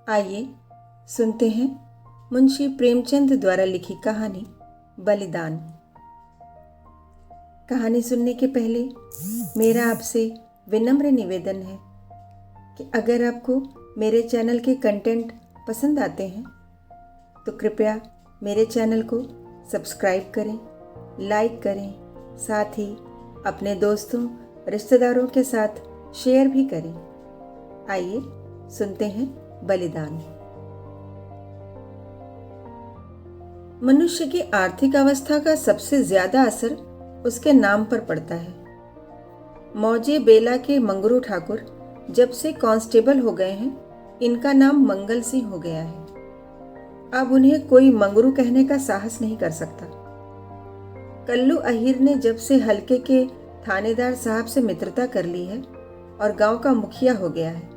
आइए सुनते हैं मुंशी प्रेमचंद द्वारा लिखी कहानी बलिदान। कहानी सुनने के पहले मेरा आपसे विनम्र निवेदन है कि अगर आपको मेरे चैनल के कंटेंट पसंद आते हैं तो कृपया मेरे चैनल को सब्सक्राइब करें, लाइक करें, साथ ही अपने दोस्तों रिश्तेदारों के साथ शेयर भी करें। आइए सुनते हैं बलिदान। मनुष्य की आर्थिक अवस्था का सबसे ज्यादा असर उसके नाम पर पड़ता है। मौजे बेला के मंगरू ठाकुर जब से कांस्टेबल हो गए हैं, इनका नाम मंगल सिंह हो गया है। अब उन्हें कोई मंगरू कहने का साहस नहीं कर सकता। कल्लू अहीर ने जब से हल्के के थानेदार साहब से मित्रता कर ली है और गांव का मुखिया हो गया है,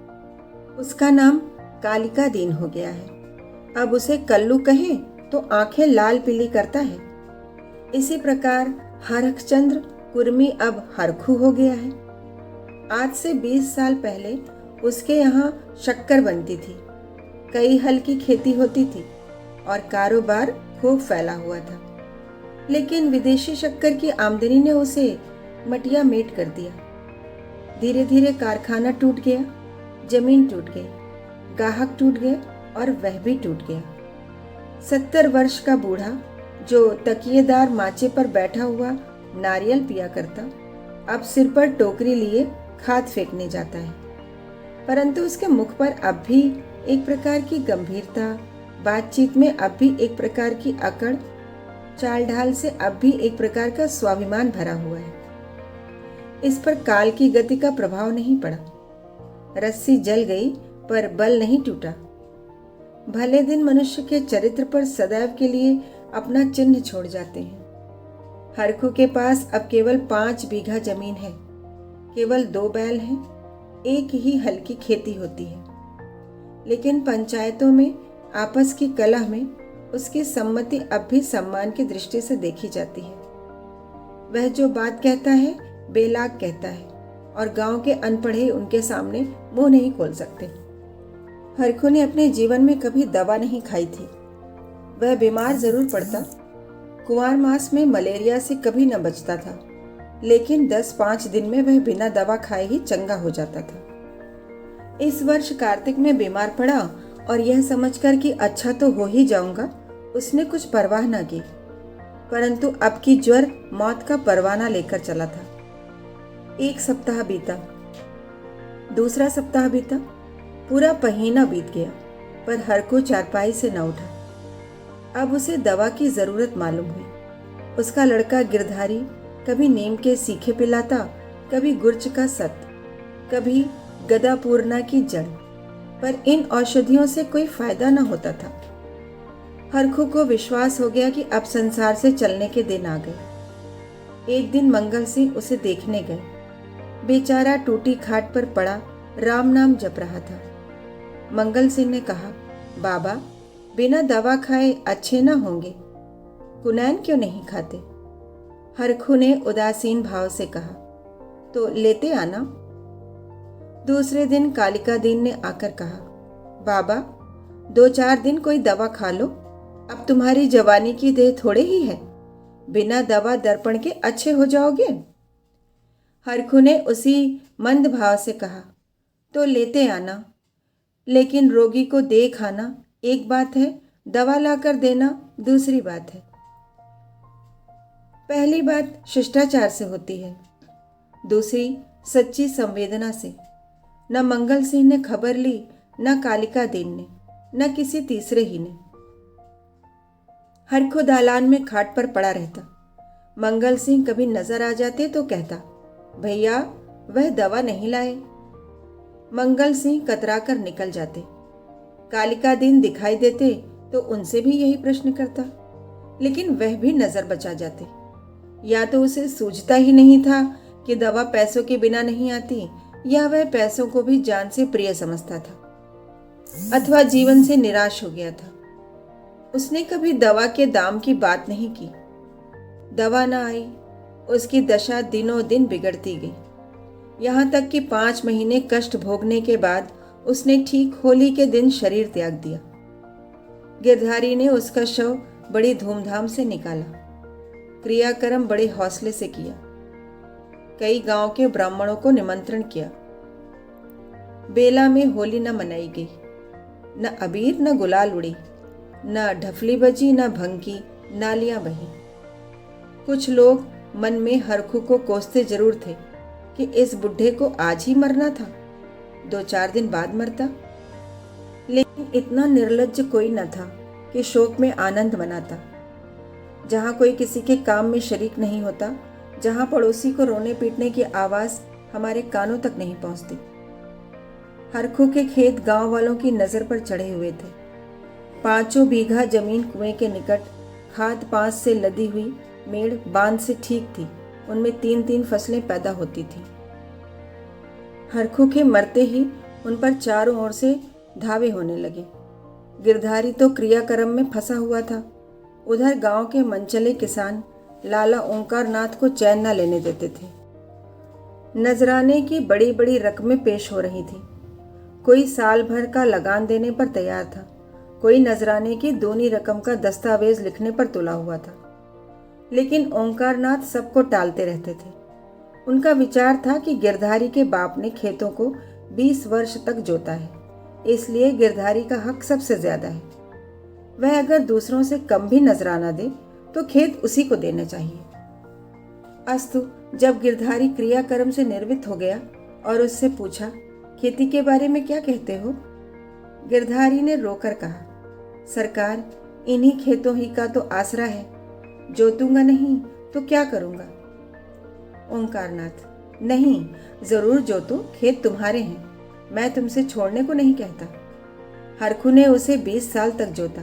उसका नाम कालिका दीन हो गया है। अब उसे कल्लू कहें तो आंखें लाल पीली करता है। इसी प्रकार हरखचंद्र कुर्मी अब हरखू हो गया है। आज से 20 साल पहले उसके यहाँ शक्कर बनती थी, कई हल की खेती होती थी और कारोबार खूब फैला हुआ था। लेकिन विदेशी शक्कर की आमदनी ने उसे मटिया मेट कर दिया। धीरे धीरे कारखाना टूट गया, जमीन टूट गई, गाहक टूट गए और वह भी टूट गया। 70 वर्ष का बूढ़ा जो तकिएदार माचे पर बैठा हुआ नारियल पिया करता, अब सिर पर टोकरी लिए खाद फेंकने जाता है। परंतु उसके मुख पर अब भी एक प्रकार की गंभीरता, बातचीत में अब भी एक प्रकार की अकड़, चाल ढाल से अब भी एक प्रकार का स्वाभिमान भरा हुआ है। इस पर काल की गति का प्रभाव नहीं पड़ा। रस्सी जल गई पर बल नहीं टूटा। भले दिन मनुष्य के चरित्र पर सदैव के लिए अपना चिन्ह छोड़ जाते हैं। हरखू के पास अब केवल 5 बीघा जमीन है, केवल 2 बैल हैं, एक ही हल की खेती होती है। लेकिन पंचायतों में आपस की कलह में उसकी सम्मति अब भी सम्मान की दृष्टि से देखी जाती है। वह जो बात कहता है बेलाग कहता है और गांव के अनपढ़े उनके सामने मुंह नहीं खोल सकते। हरखू ने अपने जीवन में कभी दवा नहीं खाई थी। वह बीमार जरूर पड़ता, कुंवार मास में मलेरिया से कभी न बचता था, लेकिन 10-5 दिन में वह बिना दवा खाए ही चंगा हो जाता था। इस वर्ष कार्तिक में बीमार पड़ा और यह समझकर कि अच्छा तो हो ही जाऊंगा, उसने कुछ परवाह न की। परंतु अब की ज्वर मौत का परवाना लेकर चला था। 1 सप्ताह बीता, दूसरा सप्ताह बीता, पूरा महीना बीत गया, पर हरखू चारपाई से न उठा। अब उसे दवा की जरूरत मालूम हुई। उसका लड़का गिरधारी कभी नीम के सीखे पिलाता, कभी गुर्च का सत, कभी गदापूर्णा की जड़, पर इन औषधियों से कोई फायदा न होता था। हरखू को विश्वास हो गया कि अब संसार से चलने के दिन आ गए। एक दिन मंगल सिंह उसे देखने गए। बेचारा टूटी खाट पर पड़ा राम नाम जप रहा था। मंगल सिंह ने कहा, बाबा, बिना दवा खाए अच्छे न होंगे, कुनैन क्यों नहीं खाते? हरखू ने उदासीन भाव से कहा, तो लेते आना। दूसरे दिन कालिका दीन ने आकर कहा, बाबा, 2-4 दिन कोई दवा खा लो, अब तुम्हारी जवानी की देह थोड़े ही है, बिना दवा दर्पण के अच्छे हो जाओगे। हरखू ने उसी मंद भाव से कहा, तो लेते आना, लेकिन रोगी को देख आना एक बात है, दवा लाकर देना दूसरी बात है। पहली बात शिष्टाचार से होती है, दूसरी सच्ची संवेदना से। न मंगल सिंह ने खबर ली, न कालिका दीन ने, न किसी तीसरे ही ने। हरखू दालान में खाट पर पड़ा रहता। मंगल सिंह कभी नजर आ जाते तो कहता, भैया, वह दवा नहीं लाए। मंगल सिंह कतरा कर निकल जाते। कालिका दीन दिखाई देते तो उनसे भी यही प्रश्न करता, लेकिन वह भी नजर बचा जाते। या तो उसे सूझता ही नहीं था कि दवा पैसों के बिना नहीं आती, या वह पैसों को भी जान से प्रिय समझता था, अथवा जीवन से निराश हो गया था। उसने कभी दवा के दाम की बात नहीं की। दवा न आई, उसकी दशा दिनों दिन बिगड़ती गई। यहाँ तक कि 5 महीने कष्ट भोगने के बाद उसने ठीक होली के दिन शरीर त्याग दिया। गिरधारी ने उसका शव बड़ी धूमधाम से निकाला, क्रियाक्रम बड़े हौसले से किया। कई गांव के ब्राह्मणों को निमंत्रण किया। बेला में होली न मनाई गई, न अबीर न गुलाल उड़ी, न ढफली बजी न भंग की नालियां बही। कुछ लोग मन में हरखू को कोसते जरूर थे कि इस बुढ़े को आज ही मरना था, 2-4 दिन बाद मरता। लेकिन इतना निर्लज्ज कोई न था कि शोक में आनंद मनाता। जहाँ कोई किसी के काम में शरीक नहीं होता, जहाँ पड़ोसी को रोने पीटने की आवाज़ हमारे कानों तक नहीं पहुँचती। हरखू के खेत गांव वालों की नज़र पर चढ़े हुए थे। 5 बीघा जमीन कुएं के निकट, खाद पांच से लदी हुई मेड़ बांध से ठीक थी। उनमें 3-3 फसलें पैदा होती थीं। हरखू के मरते ही उन पर चारों ओर से धावे होने लगे। गिरधारी तो क्रियाक्रम में फंसा हुआ था। उधर गांव के मनचले किसान लाला ओंकार नाथ को चैन न लेने देते थे। नजराने की बड़ी बड़ी रकमें पेश हो रही थी। कोई साल भर का लगान देने पर तैयार था, कोई नजराने की दूनी रकम का दस्तावेज लिखने पर तुला हुआ था। लेकिन ओंकारनाथ सबको टालते रहते थे। उनका विचार था कि गिरधारी के बाप ने खेतों को 20 वर्ष तक जोता है, इसलिए गिरधारी का हक सबसे ज्यादा है। वह अगर दूसरों से कम भी नजराना दे तो खेत उसी को देना चाहिए। अस्तु, जब गिरधारी क्रियाक्रम से निर्वित हो गया और उससे पूछा, खेती के बारे में क्या कहते हो? गिरधारी ने रोकर कहा, सरकार, इन्हीं खेतों ही का तो आसरा है, जोतूंगा नहीं तो क्या करूंगा? ओंकारनाथ, नहीं, जरूर जोतो, खेत तुम्हारे हैं, मैं तुमसे छोड़ने को नहीं कहता। हरखू ने उसे 20 साल तक जोता,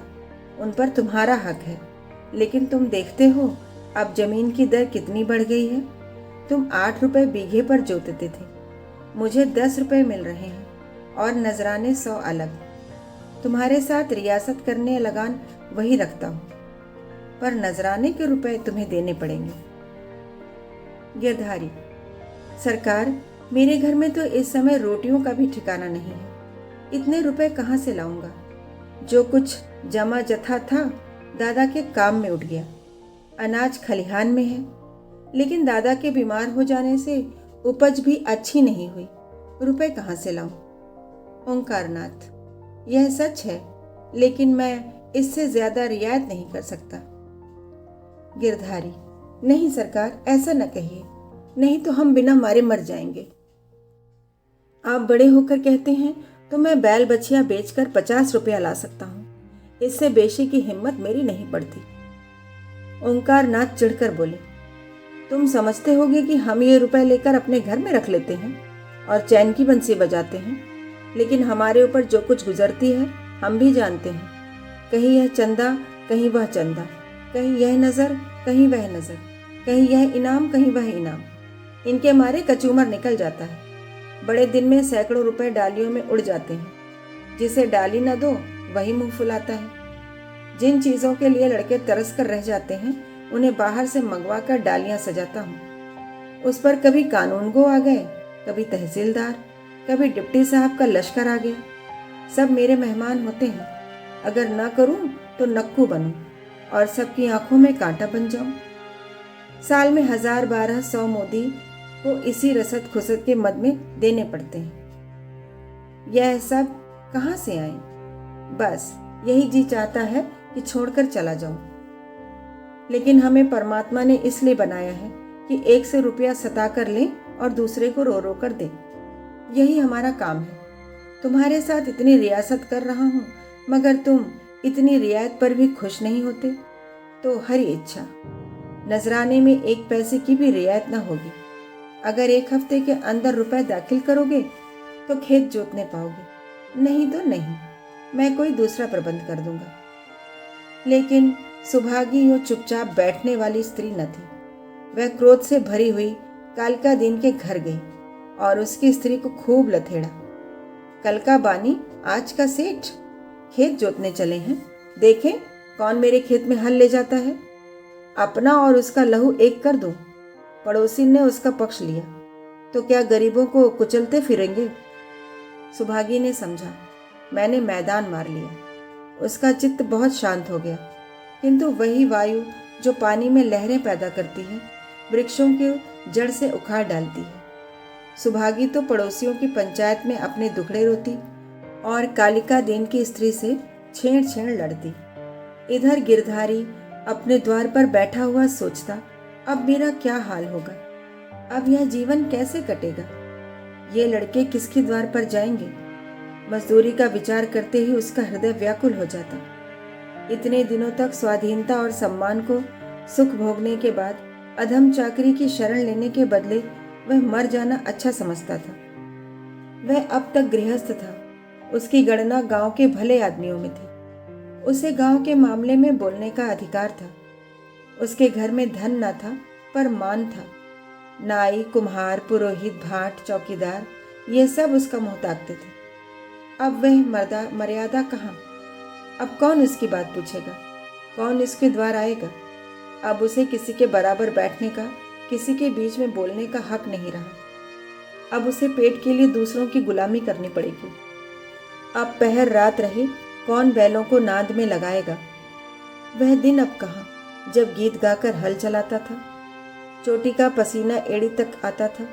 उन पर तुम्हारा हक है। लेकिन तुम देखते हो अब जमीन की दर कितनी बढ़ गई है। तुम 8 रुपए बीघे पर जोतते थे, मुझे 10 रुपए मिल रहे हैं, और नजराने 100 अलग। तुम्हारे साथ रियासत करने लगान वही रखता हूँ, पर नजराने के रुपए तुम्हें देने पड़ेंगे। गिरधारी, सरकार, मेरे घर में तो इस समय रोटियों का भी ठिकाना नहीं है, इतने रुपए कहाँ से लाऊंगा? जो कुछ जमा जथा था दादा के काम में उठ गया। अनाज खलिहान में है, लेकिन दादा के बीमार हो जाने से उपज भी अच्छी नहीं हुई, रुपए कहाँ से लाऊं? ओंकारनाथ, यह सच है, लेकिन मैं इससे ज्यादा रियायत नहीं कर सकता। गिरधारी, नहीं सरकार, ऐसा न कहिए, नहीं तो हम बिना मारे मर जाएंगे। आप बड़े होकर कहते हैं तो मैं बैल बछिया बेचकर 50 रुपया ला सकता हूँ, इससे बेशी की हिम्मत मेरी नहीं पड़ती। ओंकारनाथ चिढ़कर बोले, तुम समझते होगे कि हम ये रुपए लेकर अपने घर में रख लेते हैं और चैन की बंसी बजाते हैं, लेकिन हमारे ऊपर जो कुछ गुजरती है हम भी जानते हैं। कहीं यह चंदा, कहीं वह चंदा, कहीं यह नज़र, कहीं वह नज़र, कहीं यह इनाम, कहीं वह इनाम। इनके मारे कचूमर निकल जाता है। बड़े दिन में सैकड़ों रुपए डालियों में उड़ जाते हैं। जिसे डाली न दो वही मुंह फुलाता है। जिन चीज़ों के लिए लड़के तरस कर रह जाते हैं उन्हें बाहर से मंगवा कर डालियाँ सजाता हूँ। उस पर कभी कानूनगो आ गए, कभी तहसीलदार, कभी डिप्टी साहब का लश्कर आ गया। सब मेरे मेहमान होते हैं। अगर न करूँ तो नक्कू बनूं और सबकी आंखों में कांटा बन जाऊं। साल में 1000-1200 मोदी को इसी रसद खुसद के मद में देने पड़ते हैं। यह सब कहाँ से आए? बस यही जी चाहता है कि छोड़कर चला जाऊं। लेकिन हमें परमात्मा ने इसलिए बनाया है कि एक से रुपया सता कर लें और दूसरे को रो रो कर दें। यही हमारा काम है। तुम्हारे साथ इतनी रियासत कर रहा हूँ, मगर तुम इतनी रियायत पर भी खुश नहीं होते। तो हरी इच्छा, नजराने में 1 पैसे की भी रियायत न होगी। अगर 1 हफ्ते के अंदर रुपए दाखिल करोगे तो खेत जोतने पाओगे, नहीं तो नहीं, मैं कोई दूसरा प्रबंध कर दूंगा। लेकिन सुभागी वो चुपचाप बैठने वाली स्त्री न थी। वह क्रोध से भरी हुई कालका दिन के घर गई और उसकी स्त्री को खूब लथेड़ा। कलका बानी, आज का सेठ, खेत जोतने चले हैं, देखें कौन मेरे खेत में हल ले जाता है। अपना और उसका लहू एक कर दूं। पड़ोसी ने उसका पक्ष लिया तो क्या गरीबों को कुचलते फिरेंगे? सुभागी ने समझा, मैंने मैदान मार लिया। उसका चित्त बहुत शांत हो गया, किंतु वही वायु जो पानी में लहरें पैदा करती है, वृक्षों के जड़ से उखाड़ डालती है। सुभागी तो पड़ोसियों की पंचायत में अपने दुखड़े रोती और कालिका देन की स्त्री से छेड़ छेड़ लड़ती। इधर गिरधारी अपने द्वार पर बैठा हुआ सोचता, अब मेरा क्या हाल होगा, अब यह जीवन कैसे कटेगा, ये लड़के किसके द्वार पर जाएंगे। मजदूरी का विचार करते ही उसका हृदय व्याकुल हो जाता। इतने दिनों तक स्वाधीनता और सम्मान को सुख भोगने के बाद अधम चाकरी की शरण लेने के बदले वह मर जाना अच्छा समझता था। वह अब तक गृहस्थ था, उसकी गणना गांव के भले आदमियों में थी। उसे गांव के मामले में बोलने का अधिकार था। उसके घर में धन न था पर मान था। नाई, कुम्हार, पुरोहित, भाट, चौकीदार, ये सब उसका मुंह ताकते थे। अब वह मर्यादा कहाँ? अब कौन उसकी बात पूछेगा, कौन इसके द्वार आएगा? अब उसे किसी के बराबर बैठने का, किसी के बीच में बोलने का हक नहीं रहा। अब उसे पेट के लिए दूसरों की गुलामी करनी पड़ेगी। अब पहर रात रहे, कौन बैलों को नाद में लगाएगा? वह दिन अब कहाँ जब गीत गाकर हल चलाता था। चोटी का पसीना एड़ी तक आता था,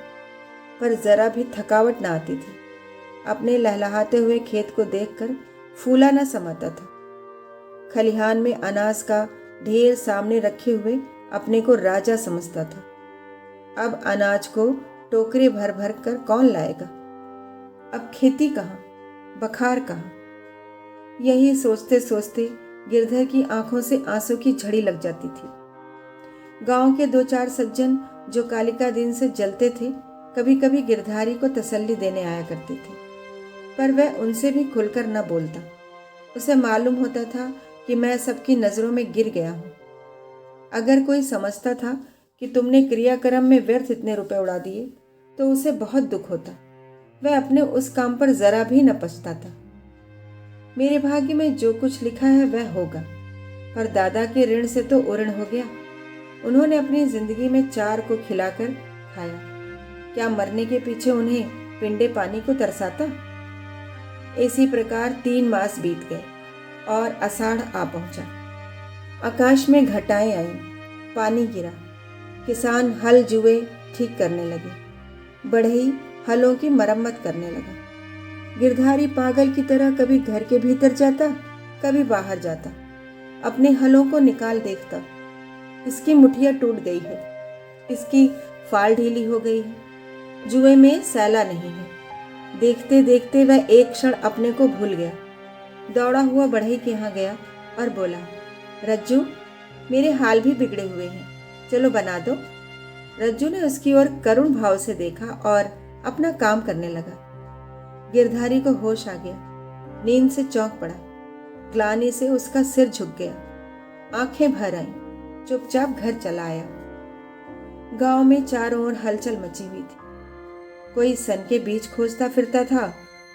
पर जरा भी थकावट न आती थी। अपने लहलहाते हुए खेत को देखकर फूला न समाता था। खलिहान में अनाज का ढेर सामने रखे हुए अपने को राजा समझता था। अब अनाज को टोकरे भर भर कर कौन लाएगा? अब खेती कहाँ, बखार कहाँ? यही सोचते सोचते गिरधर की आंखों से आंसू की झड़ी लग जाती थी। गांव के 2-4 सज्जन जो कालिका दिन से जलते थे, कभी कभी गिरधारी को तसल्ली देने आया करते थे, पर वह उनसे भी खुलकर न बोलता। उसे मालूम होता था कि मैं सबकी नज़रों में गिर गया हूँ। अगर कोई समझता था कि तुमने क्रियाक्रम में व्यर्थ इतने रुपए उड़ा दिए, तो उसे बहुत दुख होता। वह अपने उस काम पर जरा भी न पछताता। मेरे भाग्य में जो कुछ लिखा है वह होगा, पर दादा के ऋण से तो उऋण हो गया। उन्होंने अपनी जिंदगी में 4 को खिलाकर खाया, क्या मरने के पीछे उन्हें पिंडे पानी को तरसाता? इसी प्रकार 3 मास बीत गए और आषाढ़ आ पहुंचा। आकाश में घटाएं आईं, पानी गिरा। किसान हल जुए ठीक करने लगे। बढ़ई हलों की मरम्मत करने लगा। गिरधारी पागल की तरह कभी घर के भीतर जाता, कभी बाहर जाता। अपने हलों को निकाल देखता, इसकी मुठिया टूट गई है, इसकी फाल ढीली हो गई है, जुए में सैला नहीं है। देखते देखते वह एक क्षण अपने को भूल गया। दौड़ा हुआ बढ़ई के यहाँ गया और बोला, रज्जू, मेरे हाल भी बिगड़े हुए हैं, चलो बना दो। रज्जू ने उसकी ओर करुण भाव से देखा और अपना काम करने लगा। गिरधारी को होश आ गया, नींद से चौंक पड़ा। ग्लानि से उसका सिर झुक गया, आंखें भर आईं, चुपचाप घर चला आया। गांव में चारों ओर हलचल मची हुई थी। कोई सन के बीज खोजता फिरता था,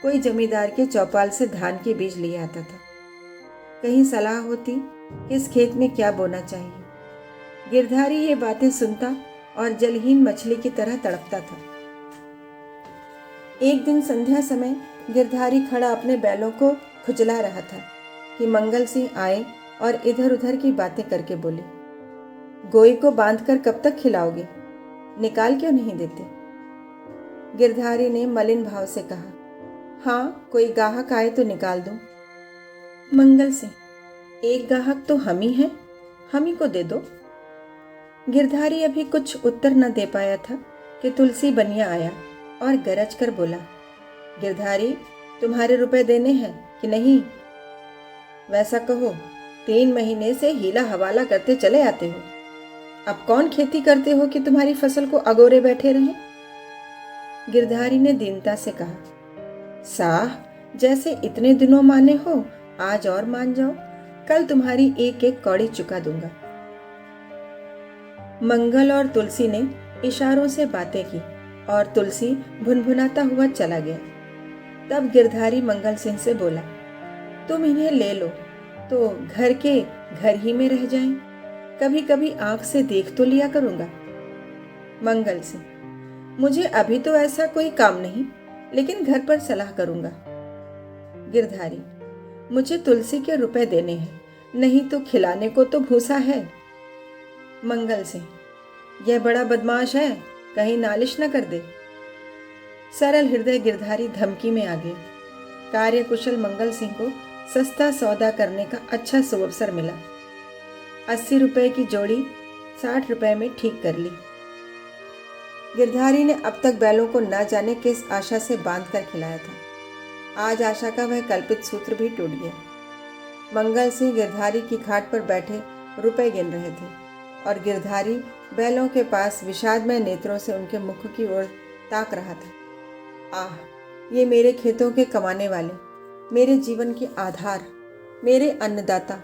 कोई जमींदार के चौपाल से धान के बीज लिए आता था। कहीं सलाह होती किस खेत में क्या बोना चाहिए। गिरधारी ये बातें सुनता और जलहीन मछली की तरह तड़पता था। एक दिन संध्या समय गिरधारी खड़ा अपने बैलों को खुजला रहा था कि मंगल सिंह आए और इधर उधर की बातें करके बोले, गोई को बांधकर कब तक खिलाओगे, निकाल क्यों नहीं देते? गिरधारी ने मलिन भाव से कहा, हाँ, कोई गाहक आए तो निकाल दूं। मंगल सिंह, एक गाहक तो हम ही हैं, हम ही को दे दो। गिरधारी अभी कुछ उत्तर न दे पाया था कि तुलसी बनिया आया और गरज कर बोला, गिरधारी, तुम्हारे रुपए देने हैं कि नहीं? वैसा कहो, 3 महीने से हीला हवाला करते चले आते हो। अब कौन खेती करते हो कि तुम्हारी फसल को अगोरे बैठे रहें? गिरधारी ने दीनता से कहा, साह, जैसे इतने दिनों माने हो, आज और मान जाओ, कल तुम्हारी एक एक कौड़ी चुका दूंगा। मंगल और तुलसी ने इशारों से बातें की और तुलसी भुनभुनाता हुआ चला गया। तब गिरधारी मंगल सिंह से बोला, तुम इन्हें ले लो तो घर के घर ही में रह जाएं, कभी कभी आंख से देख तो लिया करूंगा। मंगल सिंह, मुझे अभी तो ऐसा कोई काम नहीं, लेकिन घर पर सलाह करूंगा। गिरधारी, मुझे तुलसी के रुपए देने हैं, नहीं तो खिलाने को तो भूसा है। मंगल सिंह, यह बड़ा बदमाश है, कहीं नालिश न कर दे। सरल हृदय गिरधारी धमकी में आ गया। कार्यकुशल मंगल सिंह को सस्ता सौदा करने का अच्छा सुअवसर मिला। 80 रुपए की जोड़ी 60 रुपए में ठीक कर ली। गिरधारी ने अब तक बैलों को न जाने किस आशा से बांध कर खिलाया था। आज आशा का वह कल्पित सूत्र भी टूट गया। मंगल सिंह गिरधारी की खाट पर बैठे रुपए गिन रहे थे और गिरधारी बैलों के पास विषादमय नेत्रों से उनके मुख की ओर ताक रहा था। आह, ये मेरे खेतों के कमाने वाले, मेरे जीवन के आधार, मेरे अन्नदाता,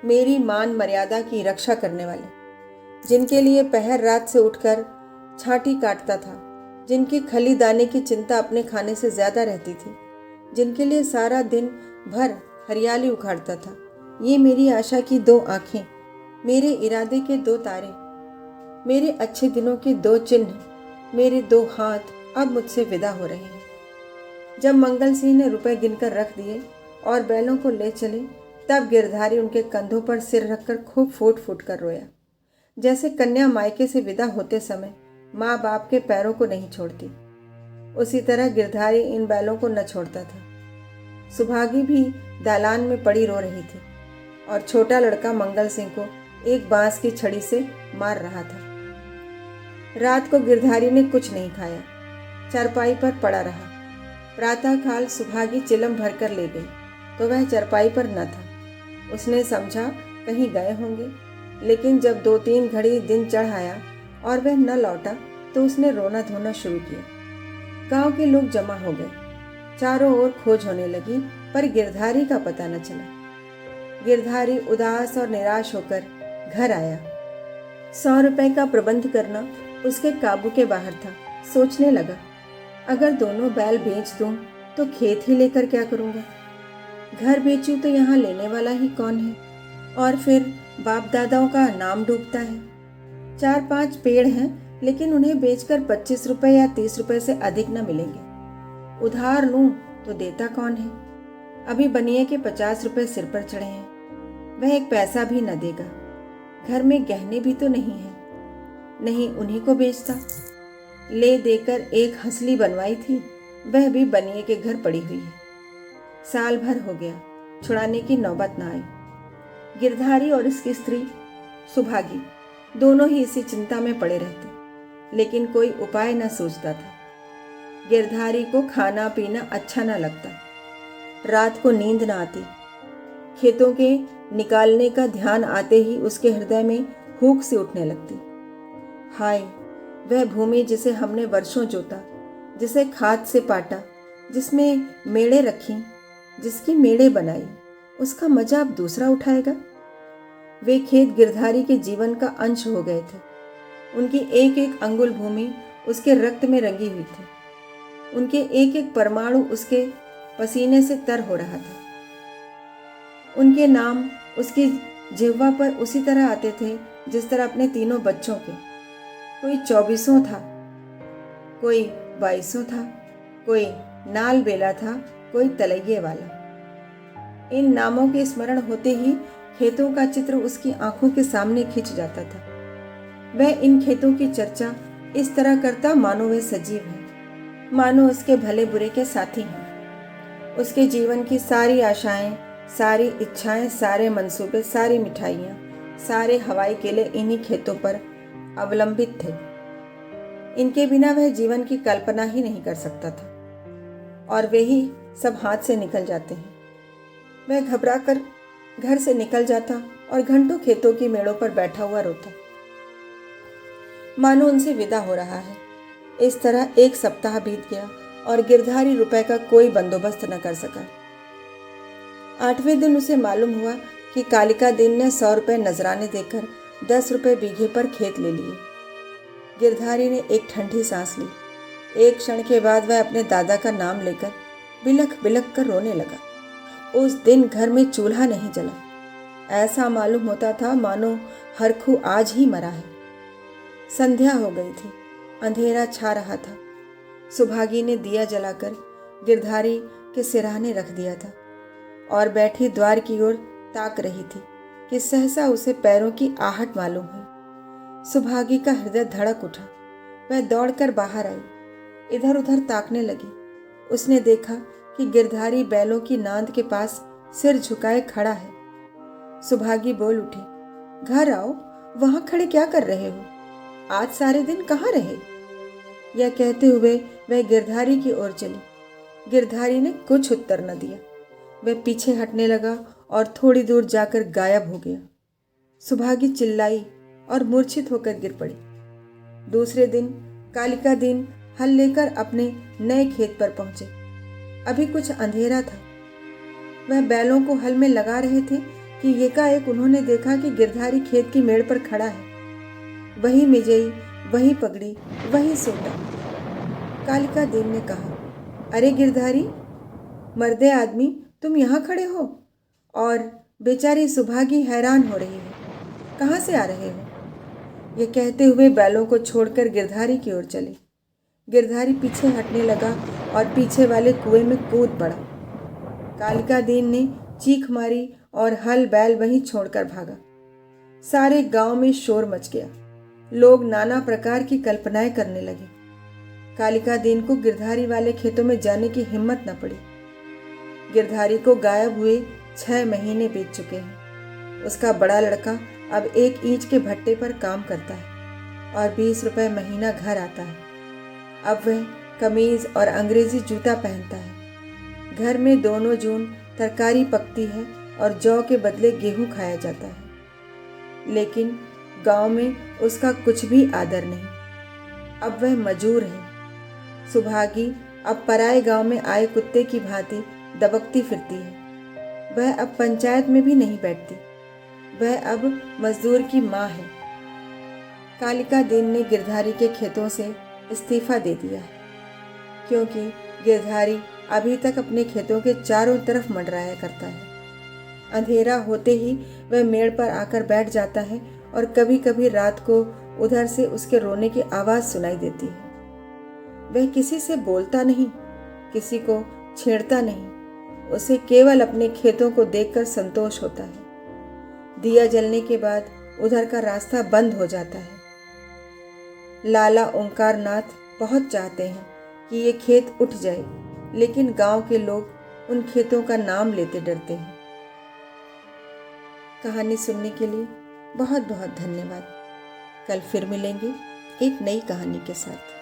मेरी मान मर्यादा की रक्षा करने वाले, जिनके लिए पहर रात से उठकर छांटी काटता था, जिनकी खली दाने की चिंता अपने खाने से ज्यादा रहती थी, जिनके लिए सारा दिन भर हरियाली उखाड़ता था। ये मेरी आशा की 2 आंखें, मेरे इरादे के 2 तारे, मेरे अच्छे दिनों के 2 चिन्ह, मेरे 2 हाथ अब मुझसे विदा हो रहे हैं। जब मंगल सिंह ने रुपए गिनकर रख दिए और बैलों को ले चले, तब गिरधारी उनके कंधों पर सिर रखकर खूब फूट फूट कर रोया, जैसे कन्या मायके से विदा होते समय माँ बाप के पैरों को नहीं छोड़ती। उसी तरह गिरधारी इन बैलों को न छोड़ता था। सुभागी भी दालान में पड़ी रो रही थी और छोटा लड़का मंगल सिंह को एक बांस की छड़ी से मार रहा था। रात को गिरधारी ने कुछ नहीं खाया, चारपाई पर पड़ा रहा। प्रातःकाल सुभागी चिलम भरकर ले गई तो वह चारपाई पर न था। उसने समझा कहीं गए होंगे, लेकिन जब 2-3 घड़ी दिन चढ़ आया और वह न लौटा तो उसने रोना धोना शुरू किया। गांव के लोग जमा हो गए, चारों ओर खोज होने लगी, पर गिरधारी का पता न चला। गिरधारी उदास और निराश होकर घर आया। 100 रुपए का प्रबंध करना उसके काबू के बाहर था। सोचने लगा, अगर दोनों बैल बेच दूं तो खेत ही लेकर क्या करूंगा? घर बेचूं तो यहाँ लेने वाला ही कौन है? और फिर बाप दादाओं का नाम डूबता है। 4-5 पेड़ हैं, लेकिन उन्हें बेचकर 25 रुपए या 30 रुपए से अधिक न मिलेंगे। उधार लूं तो देता कौन है? अभी बनिए के 50 रुपए सिर पर चढ़े हैं, वह एक पैसा भी न देगा। घर में गहने भी तो नहीं है, नहीं उन्हीं को बेचता। ले देकर एक हंसली बनवाई थी, वह भी बनिए के घर पड़ी हुई है। साल भर हो गया, छुड़ाने की नौबत न आई। गिरधारी और इसकी स्त्री सुभागी दोनों ही इसी चिंता में पड़े रहते, लेकिन कोई उपाय न सूझता था। गिरधारी को खाना पीना अच्छा न लगता, रात को नींद न आती। खेतों के निकालने का ध्यान आते ही उसके हृदय में हूक सी उठने लगती। हाय, वह भूमि जिसे हमने वर्षों जोता, जिसे खाद से पाटा, जिसमें मेड़े रखी, जिसकी मेड़े बनाई, उसका मजा अब दूसरा उठाएगा। वे खेत गिरधारी के जीवन का अंश हो गए थे। उनकी एक एक अंगुल भूमि उसके रक्त में रंगी हुई थी। उनके एक एक परमाणु उसके पसीने से तर हो रहा था। उनके नाम उसकी जिह्वा पर उसी तरह आते थे जिस तरह अपने तीनों बच्चों के। कोई 24 था, कोई 22 था, कोई नाल बेला था, कोई तलैये वाला। इन नामों के स्मरण होते ही खेतों का चित्र उसकी आंखों के सामने खिंच जाता था। वह इन खेतों की चर्चा इस तरह करता मानो वे सजीव हैं, मानो उसके भले बुरे के साथी हैं। उसके जीवन की सारी आशाएं, सारी इच्छाएं, सारे मंसूबे, सारी मिठाइयाँ, सारे हवाई केले इन्हीं खेतों पर अवलंबित थे। इनके बिना वह जीवन की कल्पना ही नहीं कर सकता था, और वे ही सब हाथ से निकल जाते हैं। वह घबराकर घर से निकल जाता और घंटों खेतों की मेड़ों पर बैठा हुआ रोता, मानो उनसे विदा हो रहा है। इस तरह 1 सप्ताह बीत गया और गिरधारी रुपए का कोई बंदोबस्त न कर सका। 8वें दिन उसे मालूम हुआ कि कालिका दिन ने 100 रुपए नजराने देकर 10 रुपए बीघे पर खेत ले लिए। गिरधारी ने एक ठंडी सांस ली। एक क्षण के बाद वह अपने दादा का नाम लेकर बिलख बिलख कर रोने लगा। उस दिन घर में चूल्हा नहीं जला। ऐसा मालूम होता था मानो हरखू आज ही मरा है। संध्या हो गई थी, अंधेरा छा रहा था। सुभागी ने दिया जलाकर गिरधारी के सिरहाने रख दिया था और बैठी द्वार की ओर ताक रही थी कि सहसा उसे पैरों की आहट मालूम हुई। सुभागी का हृदय धड़क उठा। वह दौड़कर बाहर आई, इधर उधर ताकने लगी। उसने देखा कि गिरधारी बैलों की नांद के पास सिर झुकाए खड़ा है। सुभागी बोल उठी, घर आओ, वहां खड़े क्या कर रहे हो? आज सारे दिन कहाँ रहे? यह कहते हुए वह गिरधारी की ओर चली। गिरधारी ने कुछ उत्तर न दिया। वह पीछे हटने लगा और थोड़ी दूर जाकर गायब हो गया। सुभागी चिल्लाई और मूर्छित होकर गिर पड़ी। दूसरे दिन कालिका दीन हल लेकर अपने नए खेत पर पहुंचे। अभी कुछ अंधेरा था। वह बैलों को हल में लगा रहे थे कि एकाएक उन्होंने देखा कि गिरधारी खेत की मेड़ पर खड़ा है। वही मिजई, वही पगड़ी, वही सोटा। कालिका दीन ने कहा, अरे गिरधारी, मर्दे आदमी, तुम यहाँ खड़े हो? और बेचारी सुभागी हैरान हो रही है, कहाँ से आ रहे हो? ये कहते हुए बैलों को छोड़कर गिरधारी की ओर चले। गिरधारी पीछे हटने लगा और पीछे वाले कुएं में कूद पड़ा। कालिका दीन ने चीख मारी और हल बैल वहीं छोड़कर भागा। सारे गांव में शोर मच गया। लोग नाना प्रकार की कल्पनाएं करने लगे। कालिका दीन को गिरधारी वाले खेतों में जाने की हिम्मत न पड़ी। गिरधारी को गायब हुए 6 महीने बीत चुके हैं। उसका बड़ा लड़का अब एक ईंट के भट्टे पर काम करता है और 20 रुपए महीना घर आता है। अब वह कमीज और अंग्रेजी जूता पहनता है। घर में दोनों जून तरकारी पकती है और जौ के बदले गेहूं खाया जाता है। लेकिन गांव में उसका कुछ भी आदर नहीं। अब वह मजूर है। सुभागी अब पराए गांव में आए कुत्ते की भांति दबकती फिरती है। वह अब पंचायत में भी नहीं बैठती। वह अब मजदूर की माँ है। कालिका दीन ने गिरधारी के खेतों से इस्तीफा दे दिया है, क्योंकि गिरधारी अभी तक अपने खेतों के चारों तरफ मंडराया करता है। अंधेरा होते ही वह मेड़ पर आकर बैठ जाता है और कभी कभी रात को उधर से उसके रोने की आवाज़ सुनाई देती है। वह किसी से बोलता नहीं, किसी को छेड़ता नहीं। उसे केवल अपने खेतों को देखकर संतोष होता है। दिया जलने के बाद उधर का रास्ता बंद हो जाता है। लाला ओंकार नाथ बहुत चाहते हैं कि ये खेत उठ जाए, लेकिन गांव के लोग उन खेतों का नाम लेते डरते हैं। कहानी सुनने के लिए बहुत बहुत धन्यवाद। कल फिर मिलेंगे एक नई कहानी के साथ।